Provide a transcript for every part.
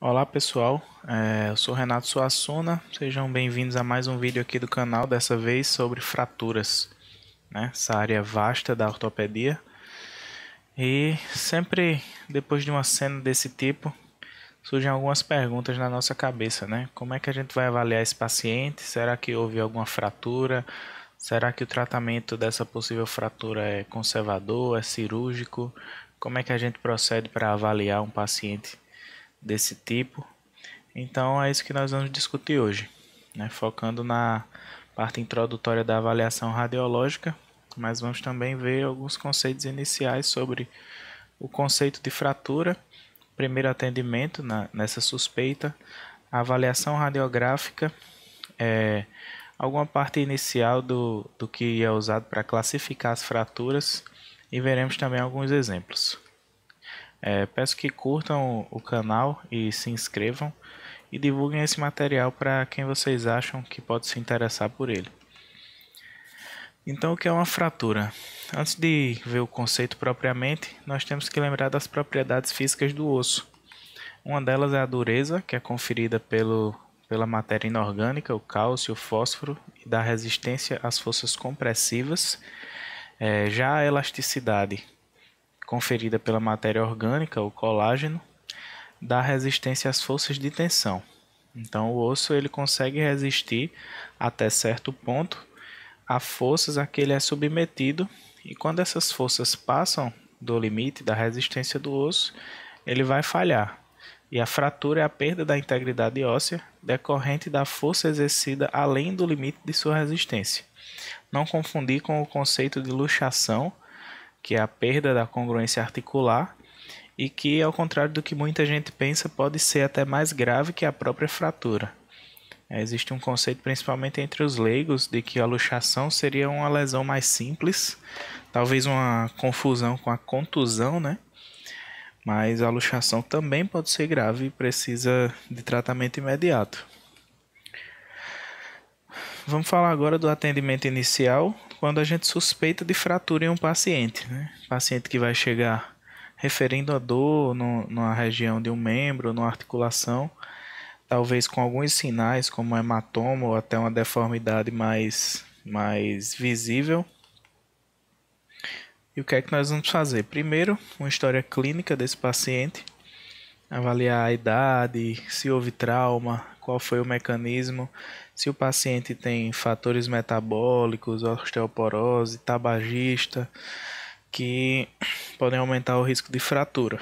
Olá pessoal, eu sou Renato Suassuna, sejam bem-vindos a mais um vídeo aqui do canal, dessa vez sobre fraturas, né? Essa área vasta da ortopedia. E sempre depois de uma cena desse tipo, surgem algumas perguntas na nossa cabeça, né? Como é que a gente vai avaliar esse paciente? Será que houve alguma fratura? Será que o tratamento dessa possível fratura é conservador, é cirúrgico? Como é que a gente procede para avaliar um paciente desse tipo? Então é isso que nós vamos discutir hoje, né? Focando na parte introdutória da avaliação radiológica, mas vamos também ver alguns conceitos iniciais sobre o conceito de fratura, primeiro atendimento nessa suspeita, a avaliação radiográfica, alguma parte inicial do que é usado para classificar as fraturas e veremos também alguns exemplos. Peço que curtam o canal e se inscrevam e divulguem esse material para quem vocês acham que pode se interessar por ele. Então, o que é uma fratura? Antes de ver o conceito propriamente, nós temos que lembrar das propriedades físicas do osso. Uma delas é a dureza, que é conferida pela matéria inorgânica, o cálcio, o fósforo, e dá resistência às forças compressivas. Já a elasticidade, conferida pela matéria orgânica, o colágeno, dá resistência às forças de tensão. Então o osso ele consegue resistir até certo ponto a forças a que ele é submetido, e quando essas forças passam do limite da resistência do osso, ele vai falhar. E a fratura é a perda da integridade óssea decorrente da força exercida além do limite de sua resistência. Não confundir com o conceito de luxação, que é a perda da congruência articular, e que, ao contrário do que muita gente pensa, pode ser até mais grave que a própria fratura. Existe um conceito, principalmente entre os leigos, de que a luxação seria uma lesão mais simples, talvez uma confusão com a contusão, né? Mas a luxação também pode ser grave e precisa de tratamento imediato. Vamos falar agora do atendimento inicial, quando a gente suspeita de fratura em um paciente, né? Paciente que vai chegar referindo a dor numa região de um membro, numa articulação, talvez com alguns sinais como hematoma ou até uma deformidade mais visível. E o que é que nós vamos fazer? Primeiro, uma história clínica desse paciente, avaliar a idade, se houve trauma, qual foi o mecanismo, se o paciente tem fatores metabólicos, osteoporose, tabagista, que podem aumentar o risco de fratura.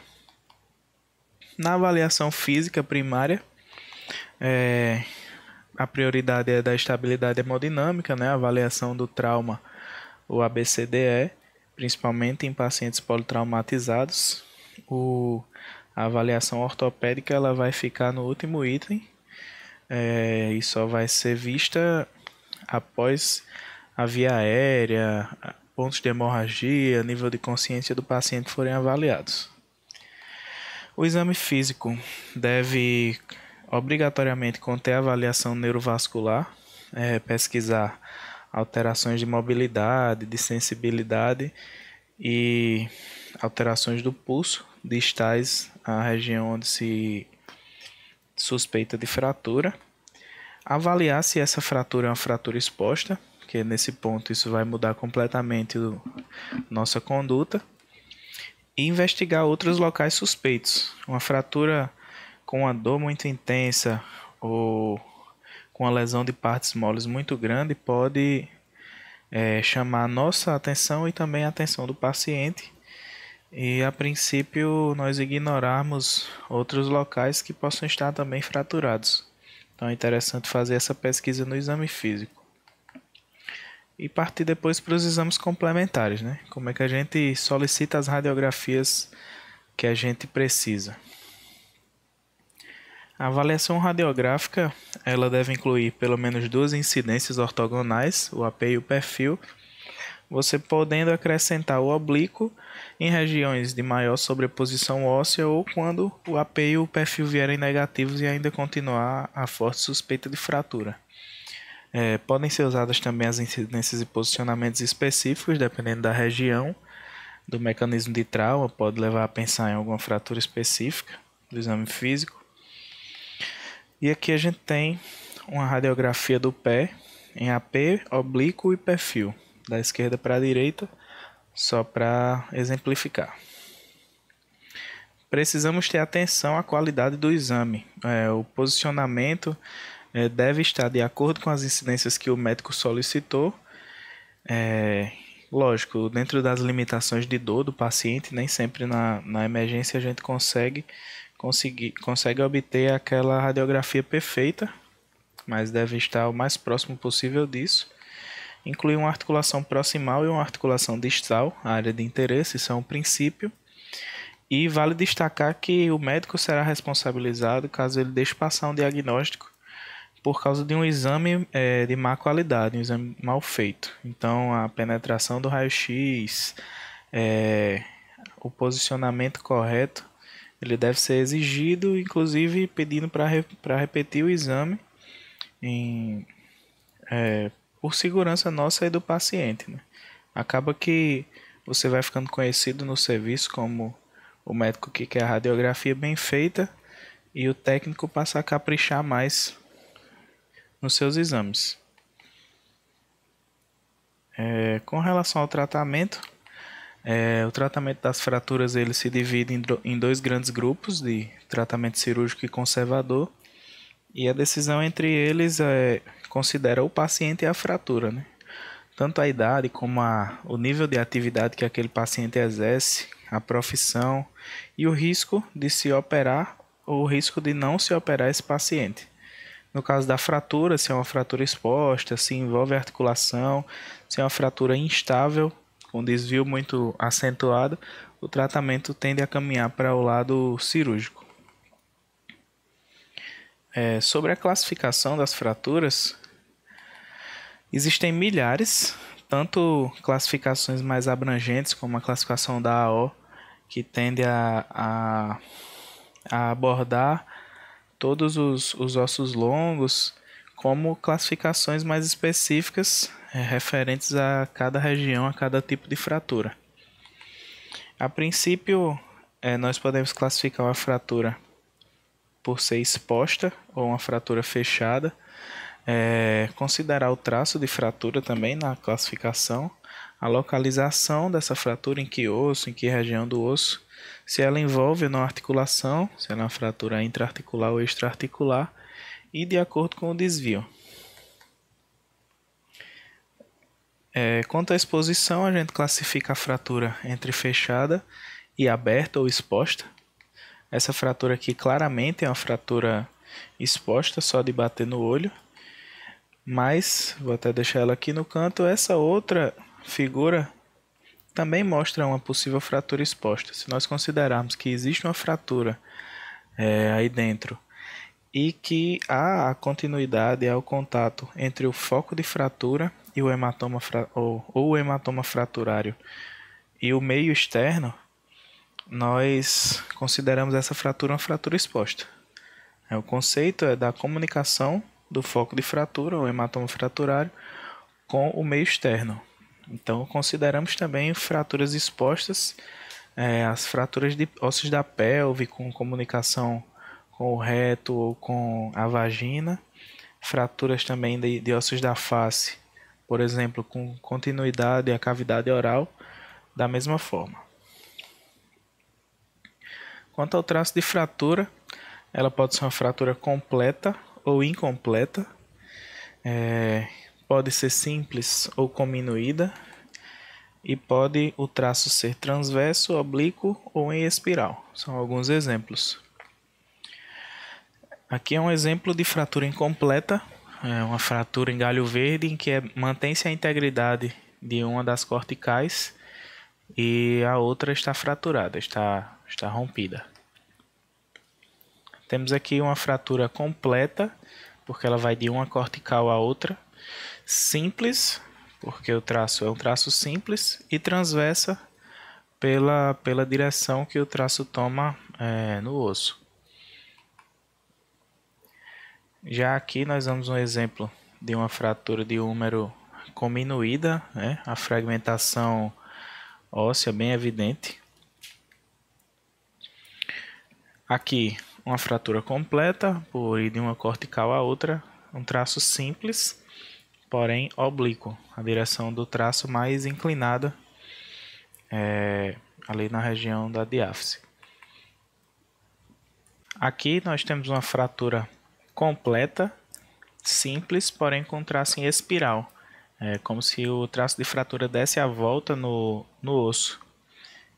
Na avaliação física primária, a prioridade é da estabilidade hemodinâmica, né? A avaliação do trauma, o ABCDE, principalmente em pacientes politraumatizados. A avaliação ortopédica ela vai ficar no último item e só vai ser vista após a via aérea, pontos de hemorragia, nível de consciência do paciente forem avaliados. O exame físico deve obrigatoriamente conter avaliação neurovascular, pesquisar alterações de mobilidade, de sensibilidade e alterações do pulso distais à região onde se suspeita de fratura. Avaliar se essa fratura é uma fratura exposta, que nesse ponto isso vai mudar completamente nossa conduta. E investigar outros locais suspeitos. Uma fratura com uma dor muito intensa ou com uma lesão de partes moles muito grande pode chamar a nossa atenção e também a atenção do paciente. E a princípio nós ignorarmos outros locais que possam estar também fraturados. Então é interessante fazer essa pesquisa no exame físico. E partir depois para os exames complementares, né? Como é que a gente solicita as radiografias que a gente precisa. A avaliação radiográfica ela deve incluir pelo menos duas incidências ortogonais, o AP e o perfil, você podendo acrescentar o oblíquo em regiões de maior sobreposição óssea ou quando o AP e o perfil vierem negativos e ainda continuar a forte suspeita de fratura. Podem ser usadas também as incidências e posicionamentos específicos, dependendo da região, do mecanismo de trauma, pode levar a pensar em alguma fratura específica do exame físico. E aqui a gente tem uma radiografia do pé em AP, oblíquo e perfil, da esquerda para a direita, só para exemplificar. Precisamos ter atenção à qualidade do exame. O posicionamento deve estar de acordo com as incidências que o médico solicitou. Lógico, dentro das limitações de dor do paciente, nem sempre na emergência a gente consegue obter aquela radiografia perfeita, mas deve estar o mais próximo possível disso. Incluir uma articulação proximal e uma articulação distal, a área de interesse, isso é um princípio. E vale destacar que o médico será responsabilizado caso ele deixe passar um diagnóstico por causa de um exame de má qualidade, um exame mal feito. Então, a penetração do raio-x, o posicionamento correto, ele deve ser exigido, inclusive pedindo para repetir o exame por segurança nossa e do paciente, né? Acaba que você vai ficando conhecido no serviço como o médico que quer a radiografia bem feita e o técnico passa a caprichar mais nos seus exames. Com relação ao tratamento, o tratamento das fraturas ele se divide em dois grandes grupos de tratamento cirúrgico e conservador, e a decisão entre eles considera o paciente e a fratura, né? Tanto a idade como o nível de atividade que aquele paciente exerce, a profissão e o risco de se operar ou o risco de não se operar esse paciente. No caso da fratura, se é uma fratura exposta, se envolve articulação, se é uma fratura instável, com desvio muito acentuado, o tratamento tende a caminhar para o lado cirúrgico. Sobre a classificação das fraturas, existem milhares, tanto classificações mais abrangentes, como a classificação da AO, que tende a abordar todos os ossos longos, como classificações mais específicas referentes a cada região, a cada tipo de fratura. A princípio, nós podemos classificar uma fratura por ser exposta ou uma fratura fechada, considerar o traço de fratura também na classificação, a localização dessa fratura, em que osso, em que região do osso, se ela envolve ou não articulação, se ela é uma fratura intraarticular ou extraarticular, e de acordo com o desvio. Quanto à exposição, a gente classifica a fratura entre fechada e aberta ou exposta. Essa fratura aqui claramente é uma fratura exposta, só de bater no olho. Mas, vou até deixar ela aqui no canto, essa outra figura também mostra uma possível fratura exposta. Se nós considerarmos que existe uma fratura aí dentro e que há a continuidade, há o contato entre o foco de fratura e o hematoma ou o hematoma fraturário e o meio externo, nós consideramos essa fratura uma fratura exposta. O conceito é da comunicação do foco de fratura, ou hematoma fraturário, com o meio externo. Então, consideramos também fraturas expostas, as fraturas de ossos da pelve com comunicação com o reto ou com a vagina, fraturas também de ossos da face, por exemplo, com continuidade à cavidade oral, da mesma forma. Quanto ao traço de fratura, ela pode ser uma fratura completa ou incompleta, pode ser simples ou cominuída, e pode o traço ser transverso, oblíquo ou em espiral. São alguns exemplos. Aqui é um exemplo de fratura incompleta, uma fratura em galho verde em que mantém-se a integridade de uma das corticais e a outra está fraturada, está rompida. Temos aqui uma fratura completa, porque ela vai de uma cortical à outra, simples, porque o traço é um traço simples, e transversa pela direção que o traço toma no osso. Já aqui nós vamos um exemplo de uma fratura de húmero cominuída, a fragmentação óssea bem evidente. Aqui uma fratura completa por ir de uma cortical a outra, um traço simples, porém oblíquo, a direção do traço mais inclinada ali na região da diáfise. Aqui nós temos uma fratura completa, simples, porém com traço em espiral. É como se o traço de fratura desse a volta no osso.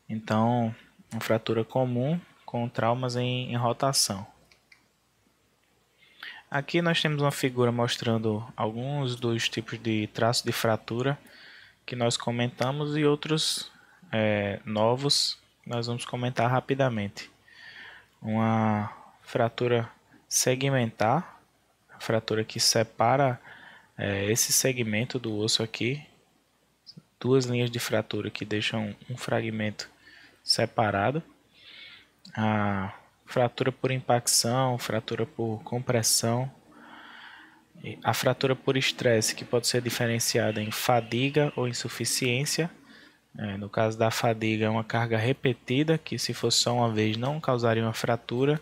Então, uma fratura comum com traumas em rotação. Aqui nós temos uma figura mostrando alguns dos tipos de traço de fratura que nós comentamos e outros novos nós vamos comentar rapidamente. Uma fratura segmentar, a fratura que separa esse segmento do osso aqui, duas linhas de fratura que deixam um fragmento separado. A fratura por impacção, fratura por compressão, a fratura por estresse, que pode ser diferenciada em fadiga ou insuficiência. No caso da fadiga, é uma carga repetida, que se fosse só uma vez não causaria uma fratura.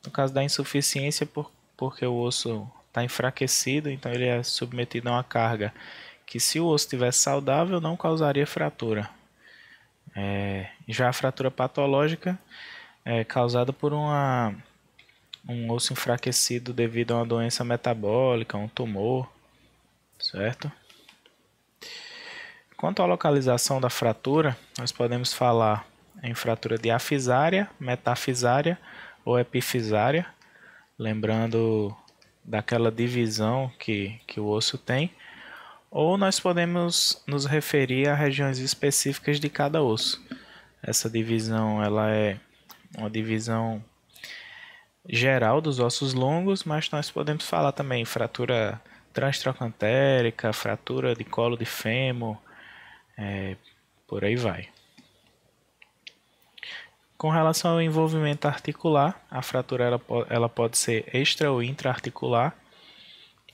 No caso da insuficiência, porque o osso está enfraquecido, então ele é submetido a uma carga que, se o osso estivesse saudável, não causaria fratura. Já a fratura patológica é causada por um osso enfraquecido devido a uma doença metabólica, um tumor, certo? Quanto à localização da fratura, nós podemos falar em fratura diafisária, metafisária ou epifisária, lembrando daquela divisão que o osso tem, ou nós podemos nos referir a regiões específicas de cada osso. Essa divisão ela é uma divisão geral dos ossos longos, mas nós podemos falar também fratura transtrocantérica, fratura de colo de fêmur, por aí vai. Com relação ao envolvimento articular, a fratura ela pode ser extra ou intraarticular.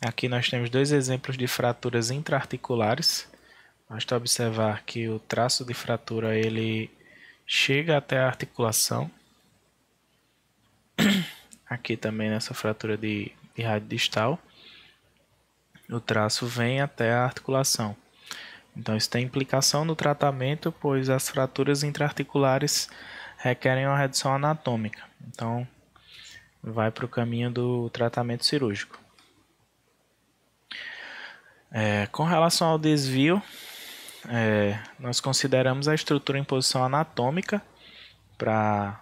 Aqui nós temos dois exemplos de fraturas intraarticulares. Basta observar que o traço de fratura ele chega até a articulação. Aqui também nessa fratura de rádio distal, o traço vem até a articulação. Então isso tem implicação no tratamento, pois as fraturas intraarticulares requerem uma redução anatômica. Então vai para o caminho do tratamento cirúrgico. Com relação ao desvio, nós consideramos a estrutura em posição anatômica para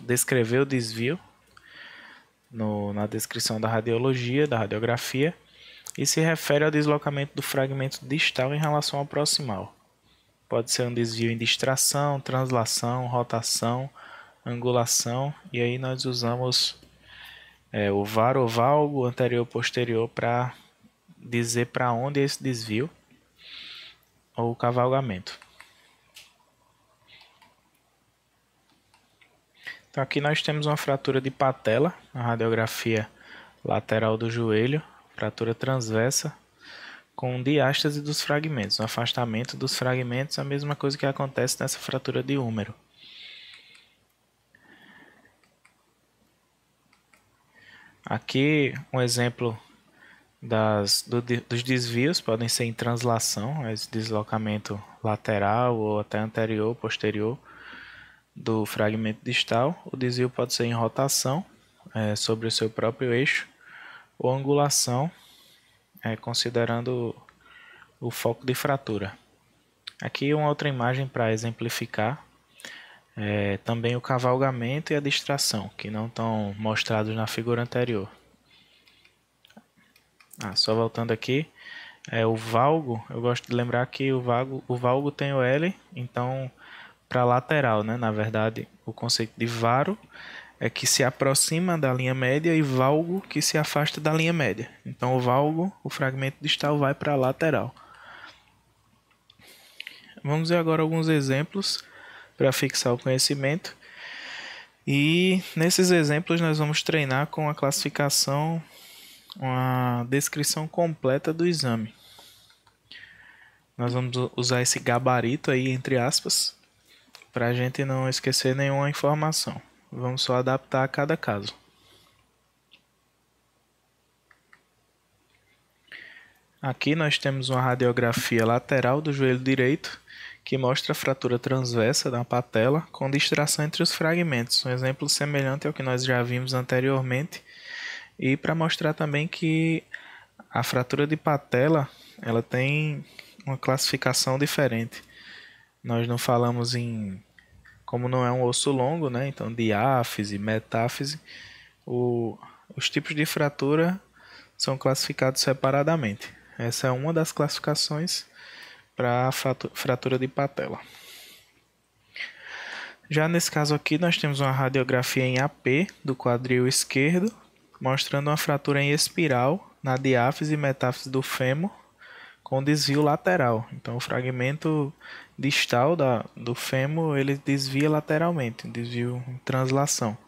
descrever o desvio na descrição da radiologia, da radiografia, e se refere ao deslocamento do fragmento distal em relação ao proximal. Pode ser um desvio em distração, translação, rotação, angulação, e aí nós usamos o varovalgo anterior-posterior para dizer para onde é esse desvio, ou cavalgamento. Então aqui nós temos uma fratura de patela, na radiografia lateral do joelho, fratura transversa, com diástase dos fragmentos, o afastamento dos fragmentos, a mesma coisa que acontece nessa fratura de húmero. Aqui um exemplo dos desvios, podem ser em translação, esse deslocamento lateral ou até anterior, posterior do fragmento distal. O desvio pode ser em rotação, sobre o seu próprio eixo, ou angulação, considerando o foco de fratura. Aqui uma outra imagem para exemplificar, também o cavalgamento e a distração, que não estão mostrados na figura anterior. Só voltando aqui, o valgo, eu gosto de lembrar que o valgo tem o L, então para lateral, né? Na verdade, o conceito de varo é que se aproxima da linha média e valgo que se afasta da linha média. Então o valgo, o fragmento distal, vai para a lateral. Vamos ver agora alguns exemplos para fixar o conhecimento. E nesses exemplos nós vamos treinar com a classificação, uma descrição completa do exame. Nós vamos usar esse gabarito aí, entre aspas, para a gente não esquecer nenhuma informação. vamos só adaptar a cada caso. Aqui nós temos uma radiografia lateral do joelho direito, que mostra a fratura transversa da patela com distração entre os fragmentos, um exemplo semelhante ao que nós já vimos anteriormente, e para mostrar também que a fratura de patela ela tem uma classificação diferente. Nós não falamos em, como não é um osso longo, né? Então diáfise, metáfise, os tipos de fratura são classificados separadamente. Essa é uma das classificações para a fratura de patela. Já nesse caso aqui, nós temos uma radiografia em AP do quadril esquerdo, mostrando uma fratura em espiral na diáfise e metáfise do fêmur com desvio lateral. Então, o fragmento distal do fêmur ele desvia lateralmente, desvio em translação.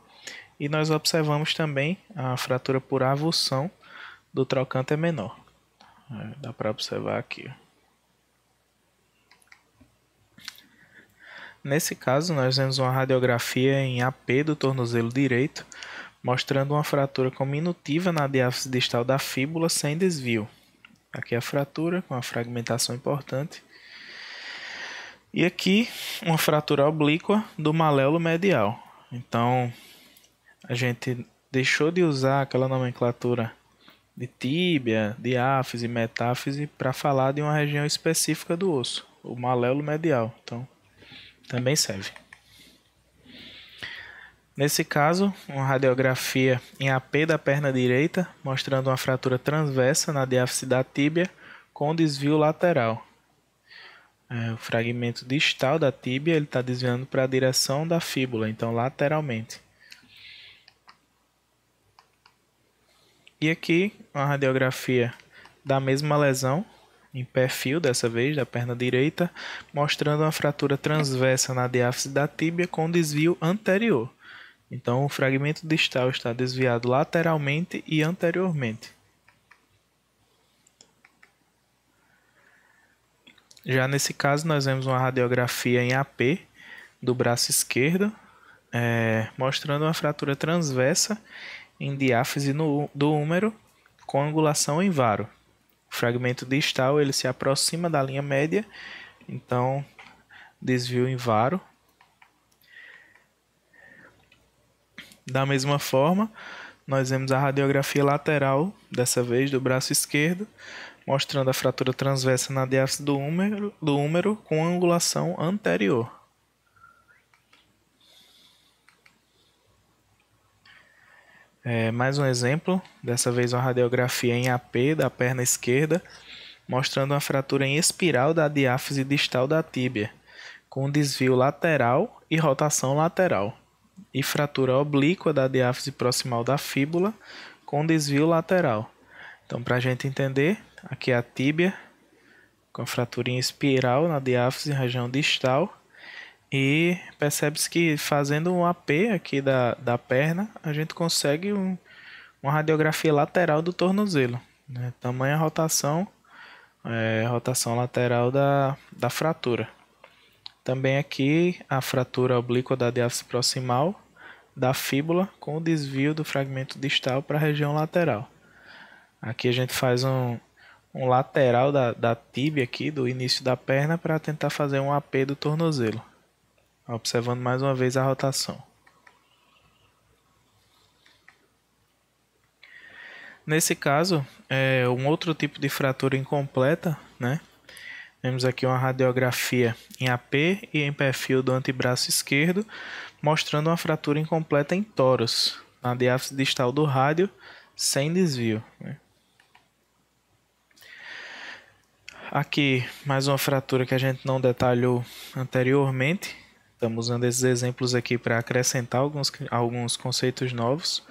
E nós observamos também a fratura por avulsão do trocânter menor. Dá para observar aqui. Nesse caso, nós vemos uma radiografia em AP do tornozelo direito, mostrando uma fratura cominutiva na diáfise distal da fíbula sem desvio. Aqui a fratura com a fragmentação importante. E aqui uma fratura oblíqua do maléolo medial. Então, a gente deixou de usar aquela nomenclatura de tíbia, diáfise, metáfise para falar de uma região específica do osso, o maléolo medial. Então, também serve. Nesse caso, uma radiografia em AP da perna direita, mostrando uma fratura transversa na diáfise da tíbia com desvio lateral. O fragmento distal da tíbia está desviando para a direção da fíbula, então lateralmente. E aqui uma radiografia da mesma lesão, em perfil dessa vez, da perna direita, mostrando uma fratura transversa na diáfise da tíbia com desvio anterior. Então o fragmento distal está desviado lateralmente e anteriormente. Já nesse caso nós vemos uma radiografia em AP do braço esquerdo, mostrando uma fratura transversa em diáfise do húmero com angulação em varo. O fragmento distal ele se aproxima da linha média, então desvio em varo. Da mesma forma, nós vemos a radiografia lateral, dessa vez do braço esquerdo, mostrando a fratura transversa na diáfise do húmero com angulação anterior. Mais um exemplo, dessa vez uma radiografia em AP da perna esquerda, mostrando uma fratura em espiral da diáfise distal da tíbia, com desvio lateral e rotação lateral, e fratura oblíqua da diáfise proximal da fíbula, com desvio lateral. Então, para a gente entender, aqui é a tíbia, com a fratura em espiral na diáfise, região distal, e percebe-se que fazendo um AP aqui da perna, a gente consegue uma radiografia lateral do tornozelo. Né? Tamanha rotação, rotação lateral da fratura. Também aqui a fratura oblíqua da diáfise proximal da fíbula com o desvio do fragmento distal para a região lateral. Aqui a gente faz um lateral da tíbia aqui, do início da perna, para tentar fazer um AP do tornozelo. Observando mais uma vez a rotação. Nesse caso, um outro tipo de fratura incompleta, né? Temos aqui uma radiografia em AP e em perfil do antebraço esquerdo, mostrando uma fratura incompleta em tórax, na diáfise distal do rádio, sem desvio. Né? Aqui, mais uma fratura que a gente não detalhou anteriormente. Estamos usando esses exemplos aqui para acrescentar alguns conceitos novos.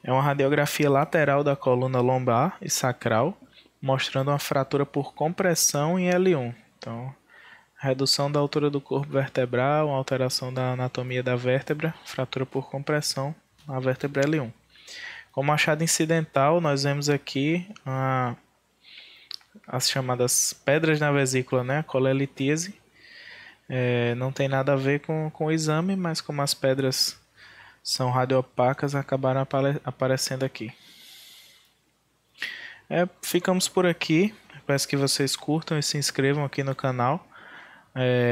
É uma radiografia lateral da coluna lombar e sacral, mostrando uma fratura por compressão em L1. Então, redução da altura do corpo vertebral, alteração da anatomia da vértebra, fratura por compressão na vértebra L1. Como achado incidental, nós vemos aqui as chamadas pedras na vesícula, né? A colelitíase. Não tem nada a ver com o exame, mas como as pedras são radioopacas acabaram aparecendo aqui. Ficamos por aqui. Peço que vocês curtam e se inscrevam aqui no canal.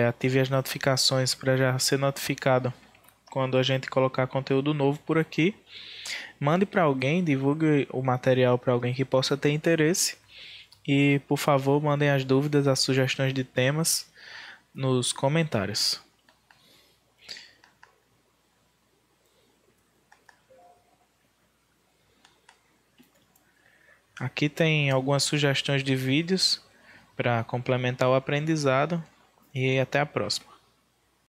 Ative as notificações para já ser notificado quando a gente colocar conteúdo novo por aqui. Mande para alguém, divulgue o material para alguém que possa ter interesse. E, por favor, mandem as dúvidas, as sugestões de temas nos comentários. Aqui tem algumas sugestões de vídeos para complementar o aprendizado e até a próxima.